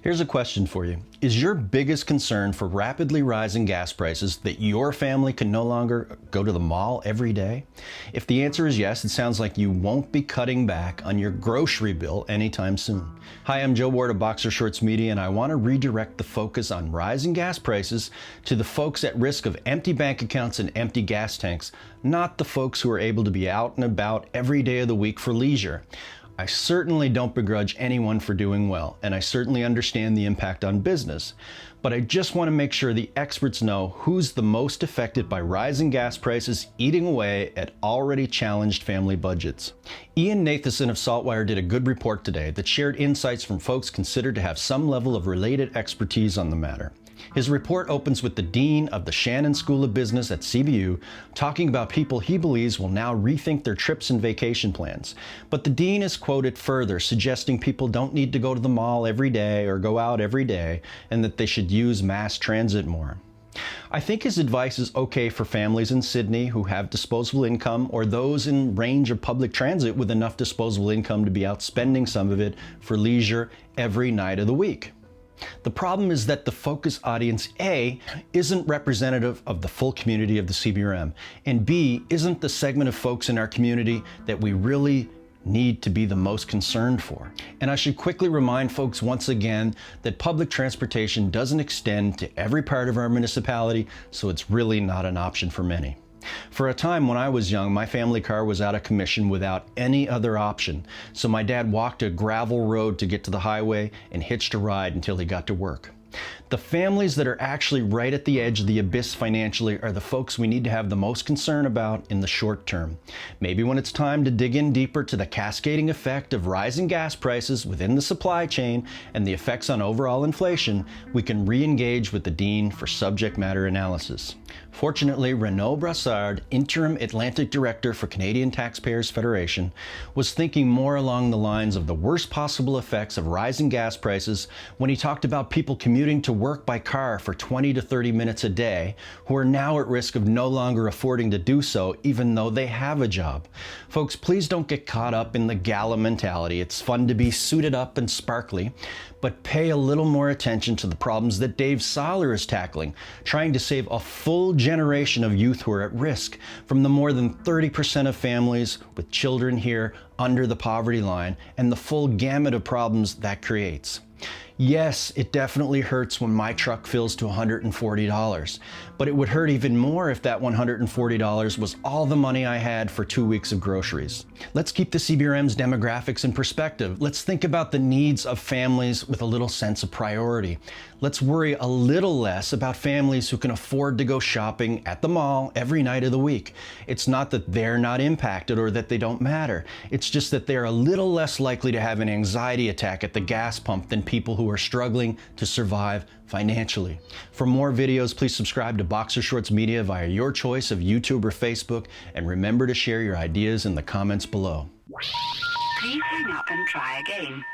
Here's a question for you. Is your biggest concern for rapidly rising gas prices that your family can no longer go to the mall every day? If the answer is yes, it sounds like you won't be cutting back on your grocery bill anytime soon. Hi, I'm Joe Ward of Boxer Shorts Media, and I want to redirect the focus on rising gas prices to the folks at risk of empty bank accounts and empty gas tanks, not the folks who are able to be out and about every day of the week for leisure. I certainly don't begrudge anyone for doing well, and I certainly understand the impact on business. But I just want to make sure the experts know who's the most affected by rising gas prices eating away at already challenged family budgets. Ian Nathanson of Saltwire did a good report today that shared insights from folks considered to have some level of related expertise on the matter. His report opens with the Dean of the Shannon School of Business at CBU talking about people he believes will now rethink their trips and vacation plans. But the Dean is quoted further suggesting people don't need to go to the mall every day or go out every day, and that they should use mass transit more. I think his advice is okay for families in Sydney who have disposable income, or those in range of public transit with enough disposable income to be out spending some of it for leisure every night of the week. The problem is that the focus audience A isn't representative of the full community of the CBRM, and B isn't the segment of folks in our community that we really need to be the most concerned for. And I should quickly remind folks once again that public transportation doesn't extend to every part of our municipality, so it's really not an option for many. For a time when I was young, my family car was out of commission without any other option, so my dad walked a gravel road to get to the highway and hitched a ride until he got to work. The families that are actually right at the edge of the abyss financially are the folks we need to have the most concern about in the short term. Maybe when it's time to dig in deeper to the cascading effect of rising gas prices within the supply chain and the effects on overall inflation, we can re-engage with the Dean for subject matter analysis. Fortunately, Renaud Brassard, Interim Atlantic Director for Canadian Taxpayers Federation, was thinking more along the lines of the worst possible effects of rising gas prices when he talked about people commuting to work by car for 20 to 30 minutes a day, who are now at risk of no longer affording to do so even though they have a job. Folks, please don't get caught up in the gala mentality. It's fun to be suited up and sparkly, but pay a little more attention to the problems that Dave Seiler is tackling, trying to save a full generation of youth who are at risk from the more than 30% of families with children here under the poverty line and the full gamut of problems that creates. Yes, it definitely hurts when my truck fills to $140, but it would hurt even more if that $140 was all the money I had for 2 weeks of groceries. Let's keep the CBRM's demographics in perspective. Let's think about the needs of families with a little sense of priority. Let's worry a little less about families who can afford to go shopping at the mall every night of the week. It's not that they're not impacted or that they don't matter. It's just that they're a little less likely to have an anxiety attack at the gas pump than people who are struggling to survive financially. For more videos, please subscribe to Boxer Shorts Media via your choice of YouTube or Facebook, and remember to share your ideas in the comments below. Please hang up and try again.